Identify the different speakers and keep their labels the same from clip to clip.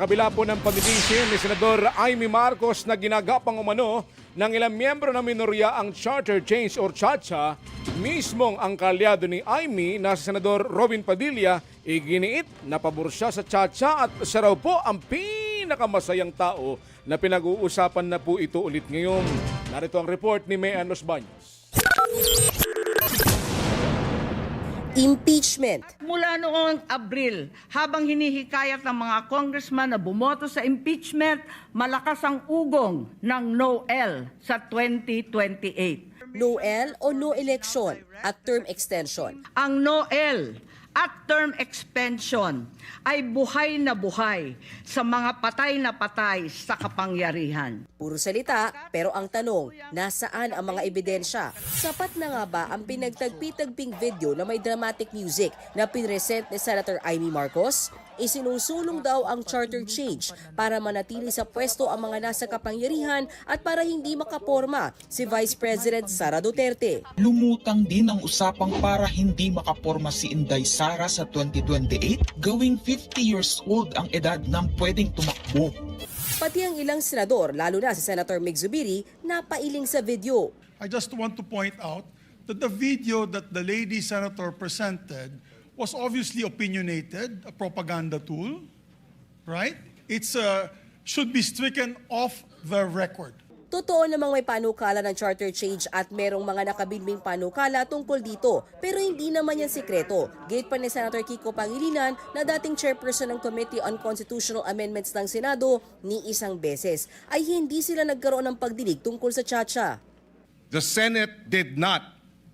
Speaker 1: Kabila po ng pagdidisin ni Senador Amy Marcos na ginagapang umano ng ilang miyembro ng minorya ang charter change or CHA-CHA, mismong ang kalyado ni Amy na si Senador Robin Padilla iginiit na pabor siya sa CHA-CHA at siya raw po ang pinakamasayang tao na pinag-uusapan na po ito ulit ngayon. Narito ang report ni Mayan Los Baños.
Speaker 2: Impeachment.
Speaker 3: Mula noong Abril, habang hinihikayat ng mga congressman na bumoto sa impeachment, malakas ang ugong ng no-L sa 2028.
Speaker 2: No-L o no election at term extension.
Speaker 3: Ang no-L at term extension ay buhay na buhay sa mga patay na patay sa kapangyarihan.
Speaker 2: Puro salita, pero ang tanong, nasaan ang mga ebidensya? Sapat na nga ba ang pinagtagpi-tagping video na may dramatic music na pinresent ni Senator Amy Marcos? Isinusulong daw ang charter change para manatili sa pwesto ang mga nasa kapangyarihan at para hindi makaporma si Vice President Sara Duterte.
Speaker 4: Lumutang din ang usapang para hindi makaporma si Inday Sara sa 2028, gawing 50 years old ang edad ng pwedeng tumakbo.
Speaker 2: Pati ang ilang senador, lalo na si Senator Mig Zubiri, napailing sa video.
Speaker 5: I just want to point out that the video that the lady senator presented was obviously opinionated, a propaganda tool, right? It's should be stricken off the record.
Speaker 2: Totoo namang may panukala ng charter change at merong mga nakabinbing panukala tungkol dito. Pero hindi naman yan sikreto. Gate pa ni Senator Kiko Pangilinan na dating chairperson ng Committee on Constitutional Amendments ng Senado ni isang beses ay hindi sila nagkaroon ng pagdinig tungkol sa CHA-CHA.
Speaker 6: The Senate did not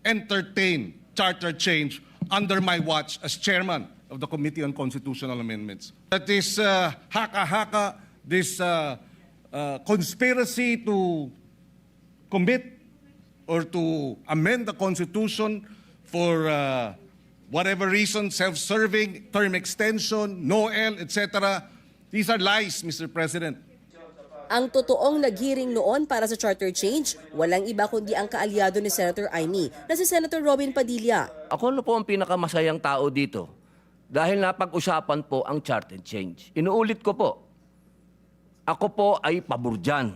Speaker 6: entertain charter change under my watch as chairman of the Committee on Constitutional Amendments. That is haka-haka, this conspiracy to commit or to amend the Constitution for whatever reason, self-serving, term extension, no-L, etc. These are lies, Mr. President.
Speaker 2: Ang totoong naghiring noon para sa charter change, walang iba kundi ang kaalyado ni Senator Amy na si Senator Robin Padilla.
Speaker 7: Ako na po ang pinakamasayang tao dito dahil napag-usapan po ang charter change. Inuulit ko po, ako po ay pabor dyan.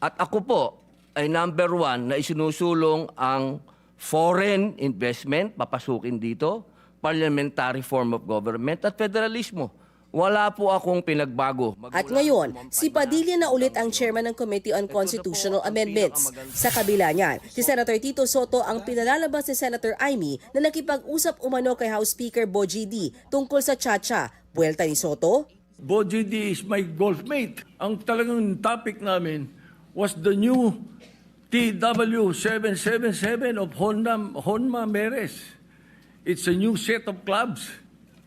Speaker 7: At ako po ay number 1 na isinusulong ang foreign investment, papasukin dito, parliamentary form of government at federalismo. Wala po akong pinagbago.
Speaker 2: At ngayon, si Padilla na ulit ang chairman ng Committee on Constitutional Amendments. Sa kabila niyan, si Senator Tito Soto ang pinalalabas ni Senator Amy na nakipag-usap umano kay House Speaker Bogie D tungkol sa CHA-CHA. Buwelta ni Soto,
Speaker 8: Bogie D is my golfmate. Ang talagang topic namin was the new TW777 of Honma Meres. It's a new set of clubs.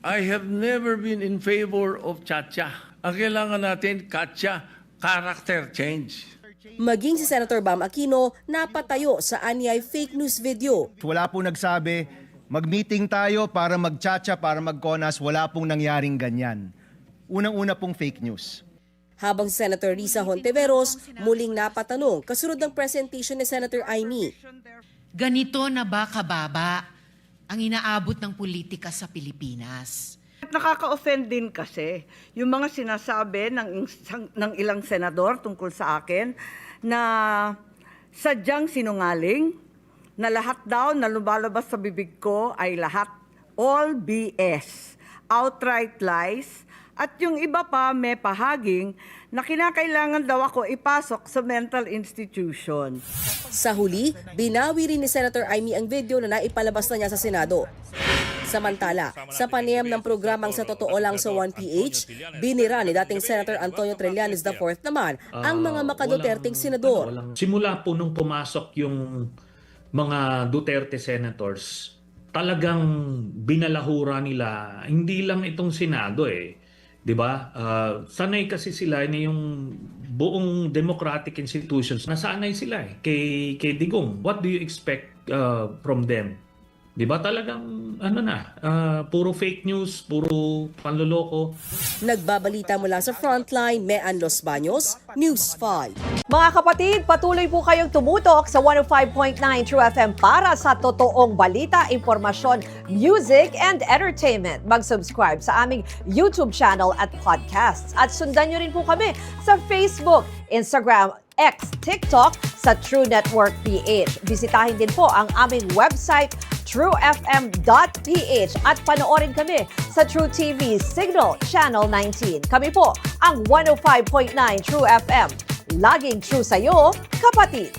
Speaker 8: I have never been in favor of CHA-CHA. Ang kailangan natin, CHA, character change.
Speaker 2: maging si Senator Bam Aquino napatayo sa anyay fake news video.
Speaker 9: Wala pong nagsabi, mag-meeting tayo para mag-chacha, para mag-CONAS, wala pong nangyaring ganyan. Unang-una pong fake news.
Speaker 2: Habang si Senator Risa Hontiveros muling napatanong kasunod ng presentation ni Senator Amy.
Speaker 10: Ganito na ba kababa ang inaabot ng politika sa Pilipinas?
Speaker 3: Nakaka-offend din kasi yung mga sinasabi ng ilang senador tungkol sa akin na sadyang sinungaling, na lahat daw na lumalabas sa bibig ko ay lahat all BS, outright lies, at yung iba pa may pahaging na kinakailangan daw ako ipasok sa mental institution.
Speaker 2: Sa huli, binawi rin ni Senator Amy ang video na naipalabas na niya sa Senado. Samantala, sa panayam ng programang Sa Totoo Lang sa 1PH, binira ni dating Senator Antonio Trillanes IV naman ang mga makaduterteng senador.
Speaker 11: Simula po nung pumasok yung mga Duterte senators, talagang binalahura nila, hindi lang itong Senado eh. 'Di ba? Sanay kasi sila na yung buong democratic institutions. Nasanay sila eh kay Digong. What do you expect from them? 'Di ba talagang puro fake news, puro panloloko.
Speaker 2: Nagbabalita mula sa Frontline, Mean Los Baños, News 5.
Speaker 12: Mga kapatid, patuloy po kayong tumutok sa 105.9 True FM para sa totoong balita, impormasyon, music, and entertainment. Mag-subscribe sa aming YouTube channel at podcasts. At sundan nyo rin po kami sa Facebook, Instagram, X, TikTok sa True Network PH. Bisitahin din po ang aming website, truefm.ph, at panoorin kami sa True TV Signal Channel 19. Kami po ang 105.9 True FM. Laging true sa'yo, kapatid.